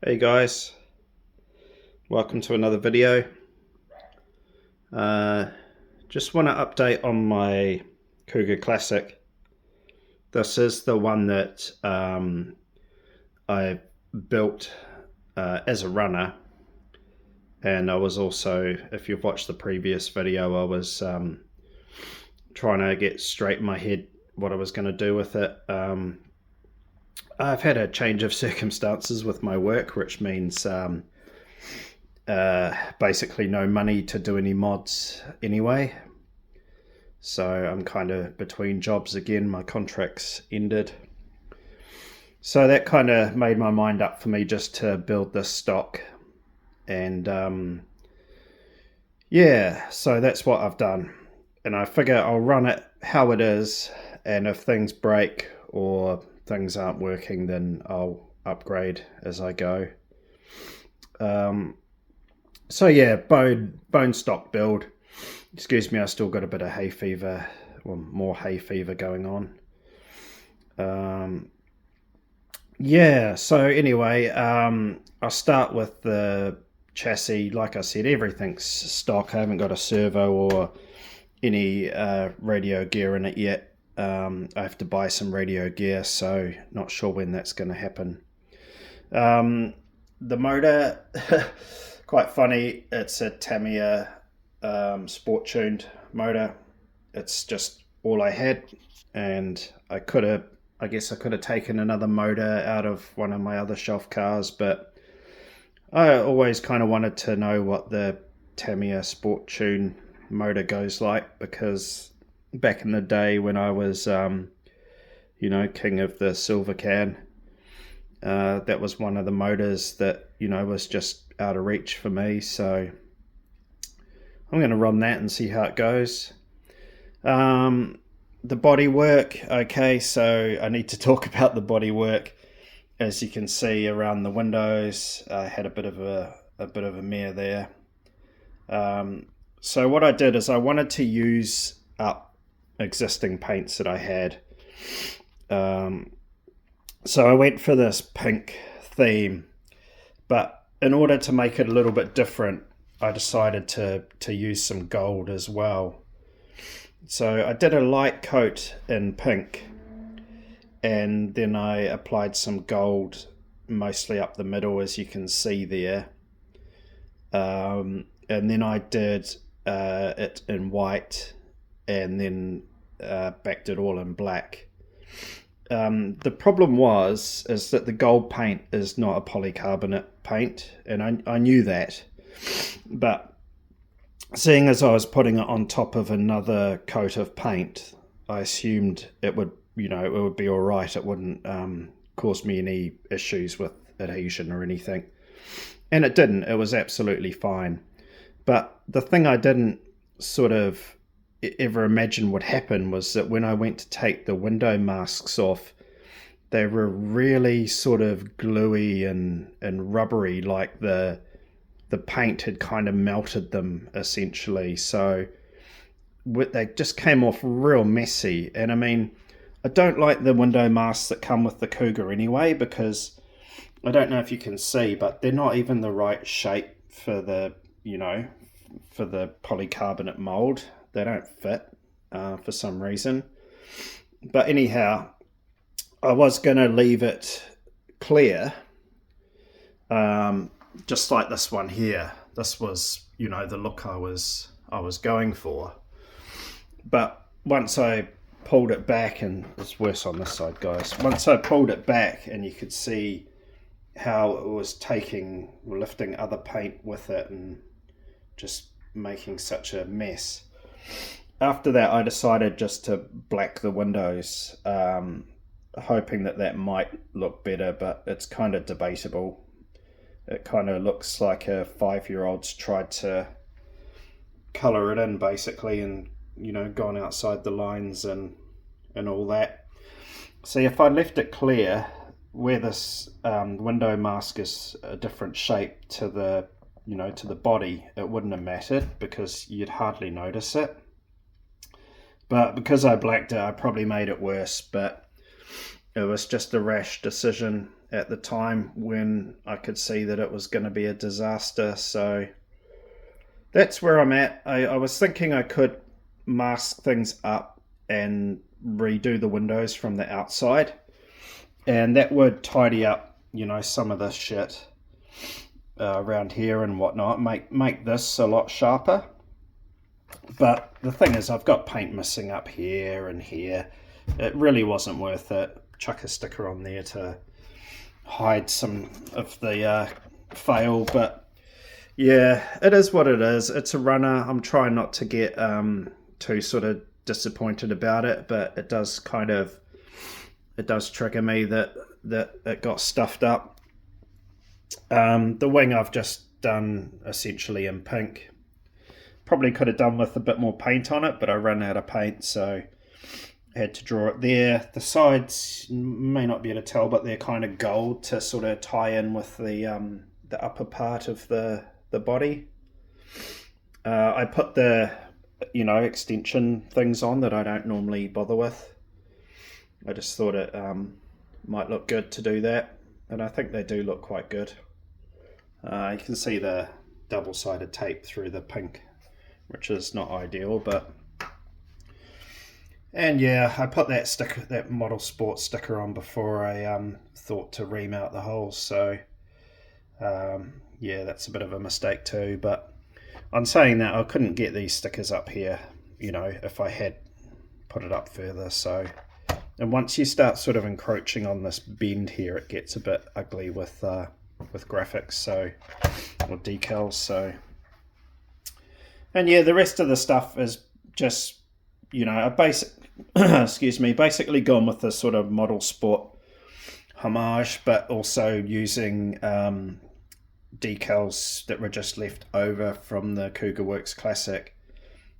Hey guys, welcome to another video. Uh, just want to update on my Cougar Classic. This is the one that I built as a runner, and I was also, if you've watched the previous video, I was trying to get straight in my head what I was going to do with it. I've had a change of circumstances with my work, which means basically no money to do any mods anyway. So I'm kind of between jobs again. My contract's ended. So that kind of made my mind up for me just to build this stock. And yeah, so that's what I've done. And I figure I'll run it how it is. And if things break or things aren't working, then I'll upgrade as I go. So yeah, bone stock build. Excuse me, I still got a bit of hay fever, or more hay fever going on. Yeah, so anyway, I'll start with the chassis. Like I said, everything's stock. I haven't got a servo or any radio gear in it yet. I have to buy some radio gear, so not sure when that's going to happen. The motor, quite funny. It's a Tamiya sport tuned motor. It's just all I had, and I guess I could have taken another motor out of one of my other shelf cars, but I always kind of wanted to know what the Tamiya sport tune motor goes like, because back in the day when I was king of the silver can, that was one of the motors that was just out of reach for me. So I'm going to run that and see how it goes. The body work, okay, so I need to talk about the body work. As you can see around the windows, I had a bit of a mare there. So what I did is I wanted to use up existing paints that I had. So I went for this pink theme, but in order to make it a little bit different, I decided to use some gold as well. So I did a light coat in pink, and then I applied some gold mostly up the middle, as you can see there. And then I did it in white, and then backed it all in black. The problem is that the gold paint is not a polycarbonate paint, and I knew that. But seeing as I was putting it on top of another coat of paint, I assumed it would be all right. It wouldn't cause me any issues with adhesion or anything. And it didn't. It was absolutely fine. But the thing I didn't sort of ever imagine would happen was that when I went to take the window masks off, they were really sort of gluey and rubbery, like the paint had kind of melted them essentially. So they just came off real messy. And I mean, I don't like the window masks that come with the Cougar anyway, because I don't know if you can see, but they're not even the right shape for the polycarbonate mold. They don't fit for some reason. But anyhow, I was going to leave it clear, just like this one here. This was, the look I was going for. But once I pulled it back, and it's worse on this side, guys. Once I pulled it back, and you could see how it was lifting other paint with it and just making such a mess. After that, I decided just to black the windows, hoping that might look better, but it's kind of debatable. It kind of looks like a 5-year-old's tried to colour it in, basically, and gone outside the lines and all that. See, if I left it clear, where this window mask is a different shape to the body, it wouldn't have mattered because you'd hardly notice it. But because I blacked it, I probably made it worse. But it was just a rash decision. at the time when I could see that it was going to be a disaster. So that's where I'm at. I was thinking I could mask things up and redo the windows from the outside, and that would tidy up, you know, some of this shit around here and whatnot, make this a lot sharper. But the thing is, I've got paint missing up here and here. It really wasn't worth it. Chuck a sticker on there to hide some of the fail, but yeah, it is what it is. It's a runner. I'm trying not to get too sort of disappointed about it, but it does trigger me that it got stuffed up. The wing I've just done essentially in pink. Probably could have done with a bit more paint on it, but I ran out of paint, so I had to draw it there. The sides, may not be able to tell, but they're kind of gold to sort of tie in with the upper part of the body. I put the, you know, extension things on that I don't normally bother with. I just thought it might look good to do that, and I think they do look quite good. You can see the double-sided tape through the pink, which is not ideal, but... And yeah, I put that sticker, that Model Sport sticker on before I thought to remount the holes, so yeah, that's a bit of a mistake too. But on saying that, I couldn't get these stickers up here, you know, if I had put it up further. So, and once you start sort of encroaching on this bend here, it gets a bit ugly with graphics, so, or decals. So, and yeah, the rest of the stuff is just, you know, a basic, excuse me, basically gone with the sort of Model Sport homage, but also using decals that were just left over from the Cougar Works Classic.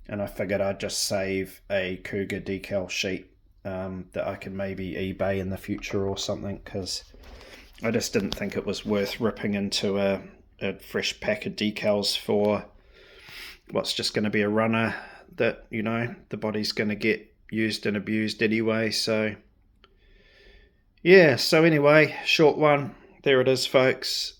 And I figured I'd just save a Cougar decal sheet that I can maybe eBay in the future or something, because I just didn't think it was worth ripping into a fresh pack of decals for what's just going to be a runner that, you know, the body's going to get used and abused anyway. So yeah, so anyway, short one, there it is, folks.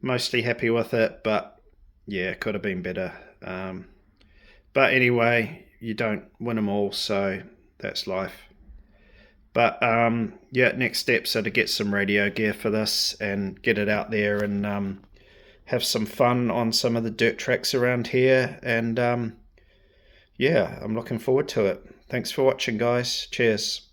Mostly happy with it, but yeah, could have been better. But anyway, you don't win them all, so that's life. But yeah, next steps are to get some radio gear for this and get it out there and have some fun on some of the dirt tracks around here. And yeah, I'm looking forward to it. Thanks for watching, guys. Cheers.